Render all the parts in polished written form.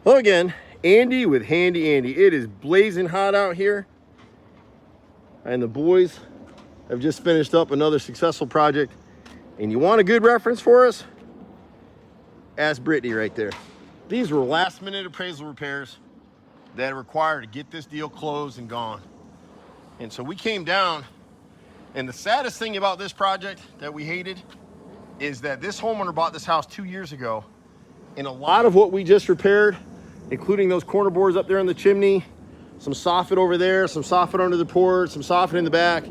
Hello again, Andy with Handy Andy. It is blazing hot out here, and the boys have just finished up another successful project. And you want a good reference for us? Ask Brittany right there. These were last-minute appraisal repairs that are required to get this deal closed and gone. And so we came down, and the saddest thing about this project that we hated is that this homeowner bought this house 2 years ago, and a lot of what we just repaired, including those corner boards up there in the chimney, some soffit over there, some soffit under the porch, some soffit in the back,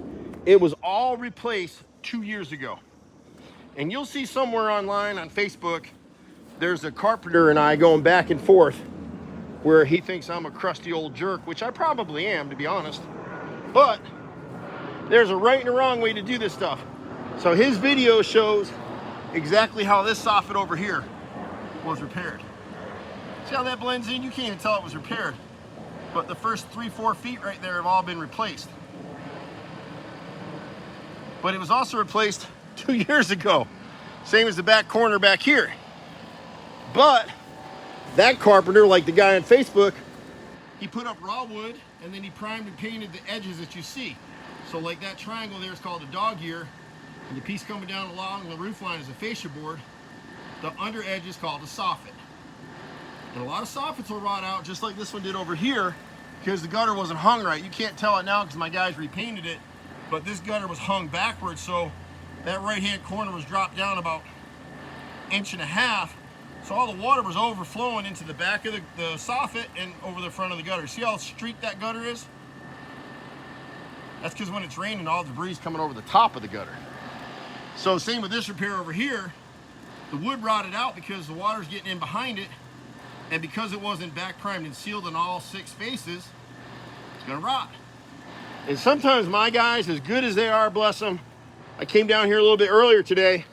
it was all replaced 2 years ago. And you'll see somewhere online on Facebook, there's a carpenter and I going back and forth where he thinks I'm a crusty old jerk, which I probably am, to be honest. But there's a right and a wrong way to do this stuff. So his video shows exactly how this soffit over here was repaired. See how that blends in? You can't even tell it was repaired. But the first 3-4 feet right there have all been replaced. But it was also replaced 2 years ago. Same as the back corner back here. But that carpenter, like the guy on Facebook, he put up raw wood and then he primed and painted the edges that you see. So like that triangle there is called a dog ear, and the piece coming down along the roof line is a fascia board. The under edge is called a soffit. And a lot of soffits will rot out just like this one did over here because the gutter wasn't hung right. You can't tell it now because my guys repainted it, but this gutter was hung backwards, so that right-hand corner was dropped down about 1.5 inches. So all the water was overflowing into the back of the soffit and over the front of the gutter. See how streaked that gutter is? That's because when it's raining, all the debris is coming over the top of the gutter. So same with this repair over here. The wood rotted out because the water's getting in behind it, and because it wasn't back primed and sealed in all 6 spaces, it's gonna rot. And sometimes my guys, as good as they are, bless them, I came down here a little bit earlier today,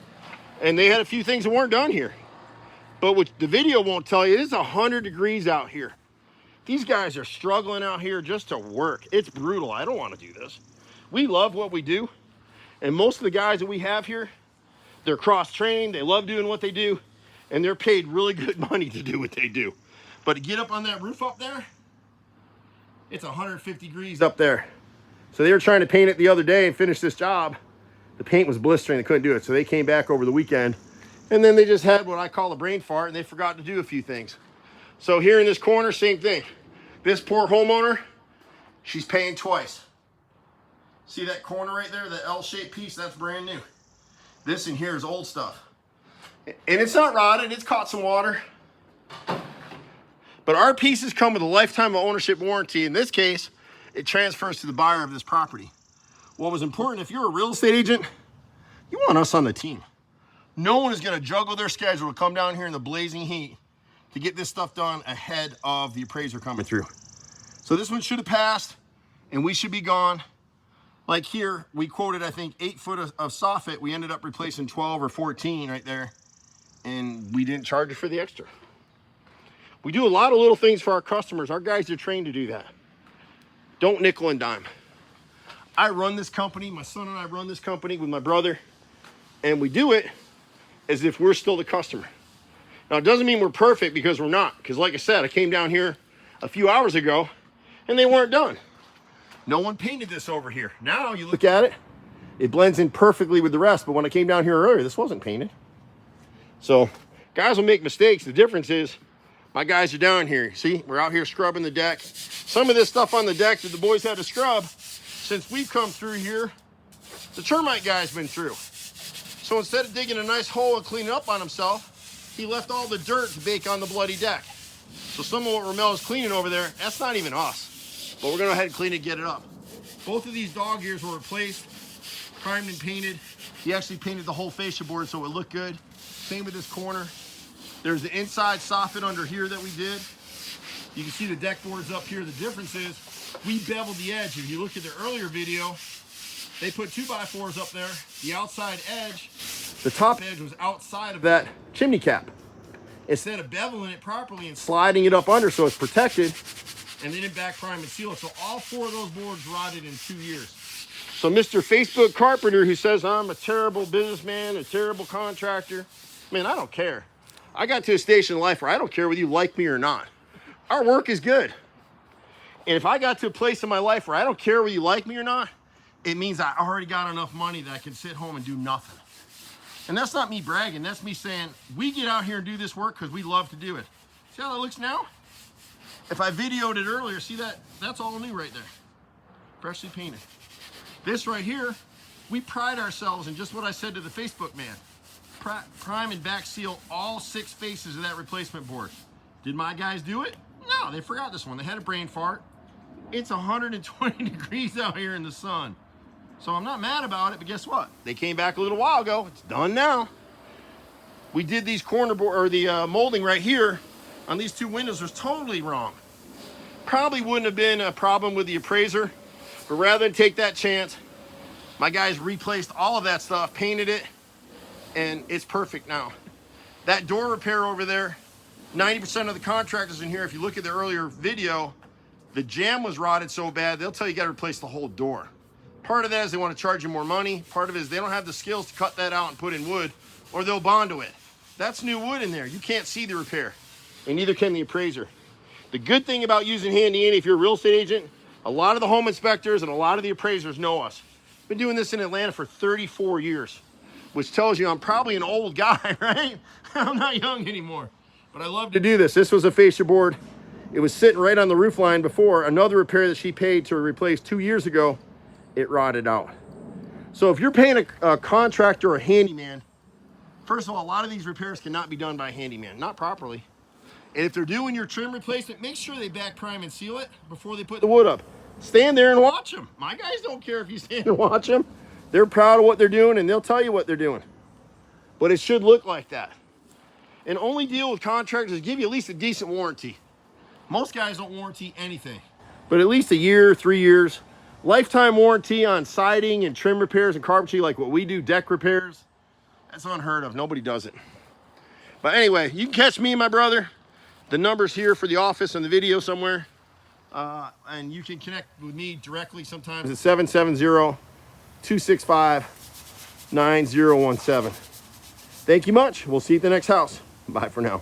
and they had a few things that weren't done here. But what the video won't tell you, it's 100 degrees out here. These guys are struggling out here just to work. It's brutal. I don't want to do this. We love what we do, and most of the guys that we have here, they're cross-trained, they love doing what they do, and they're paid really good money to do what they do. But to get up on that roof up there, it's 150 degrees up there. So they were trying to paint it the other day and finish this job. The paint was blistering, they couldn't do it. So they came back over the weekend, and then they just had what I call a brain fart, and they forgot to do a few things. So here in this corner, same thing. This poor homeowner, she's paying twice. See that corner right there, that L-shaped piece, that's brand new. This in here is old stuff. And it's not rotted, it's caught some water. But our pieces come with a lifetime of ownership warranty. In this case, it transfers to the buyer of this property. What was important, if you're a real estate agent, you want us on the team. No one is gonna juggle their schedule to come down here in the blazing heat to get this stuff done ahead of the appraiser coming through. So this one should have passed, and we should be gone. Like here, we quoted, I think, 8 foot of soffit. We ended up replacing 12 or 14 right there, and we didn't charge you for the extra. We do a lot of little things for our customers. Our guys are trained to do that. Don't nickel and dime. I run this company, my son and I run this company with my brother, and we do it as if we're still the customer. Now, it doesn't mean we're perfect, because we're not. Because like I said, I came down here a few hours ago, and they weren't done. No one painted this over here. Now you look at it, it blends in perfectly with the rest, but when I came down here earlier, this wasn't painted. So guys will make mistakes. The difference is my guys are down here. See, we're out here scrubbing the deck. Some of this stuff on the deck that the boys had to scrub, since we've come through here, the termite guy's been through. So instead of digging a nice hole and cleaning up on himself, he left all the dirt to bake on the bloody deck. So some of what Ramel's cleaning over there, that's not even us. But we're gonna go ahead and clean it, get it up. Both of these dog ears were replaced, primed and painted. He actually painted the whole fascia board so it looked good. Same with this corner. There's the inside soffit under here that we did. You can see the deck boards up here. The difference is we beveled the edge. If you look at the earlier video, they put 2x4s up there. The outside edge, the top edge was outside of that chimney cap. Instead of beveling it properly and sliding it up under so it's protected, and then in back prime and seal it. So all 4 of those boards rotted in 2 years. So Mr. Facebook Carpenter, who says I'm a terrible businessman, a terrible contractor, man, I don't care. I got to a station in life where I don't care whether you like me or not. our work is good. And if I got to a place in my life where I don't care whether you like me or not, it means I already got enough money that I can sit home and do nothing. And that's not me bragging. That's me saying, we get out here and do this work because we love to do it. See how that looks now? If I videoed it earlier, see that? That's all new right there. Freshly painted. This right here, we pride ourselves in just what I said to the Facebook man. Prime and back seal all 6 faces of that replacement board. Did my guys do it? No, they forgot this one. They had a brain fart. It's 120 degrees out here in the sun. So I'm not mad about it, but guess what? They came back a little while ago. It's done now. We did these corner board, or the molding right here on these 2 windows was totally wrong. Probably wouldn't have been a problem with the appraiser, but rather than take that chance, my guys replaced all of that stuff, painted it, and it's perfect now. That door repair over there, 90% of the contractors in here, if you look at the earlier video, the jamb was rotted so bad, they'll tell you got to replace the whole door. Part of that is they want to charge you more money. Part of it is they don't have the skills to cut that out and put in wood, or they'll Bondo it. That's new wood in there. You can't see the repair, and neither can the appraiser. The good thing about using Handy Andy, if you're a real estate agent, a lot of the home inspectors and a lot of the appraisers know us. Been doing this in Atlanta for 34 years, which tells you I'm probably an old guy, right? I'm not young anymore, but I love to do this. This was a fascia board. It was sitting right on the roof line before. Another repair that she paid to replace 2 years ago, it rotted out. So if you're paying a contractor or a handyman, first of all, a lot of these repairs cannot be done by a handyman, not properly. And if they're doing your trim replacement, make sure they back prime and seal it before they put the wood up. Stand there and watch them. My guys don't care if you stand and watch them. They're proud of what they're doing, and they'll tell you what they're doing. But it should look like that. And only deal with contractors that give you at least a decent warranty. Most guys don't warranty anything, but at least a year, 3 years. Lifetime warranty on siding and trim repairs and carpentry like what we do, deck repairs. That's unheard of. Nobody does it. But anyway, you can catch me and my brother. The number's here for the office and the video somewhere. And you can connect with me directly sometimes. It's 770-265-9017. Thank you much. We'll see you at the next house. Bye for now.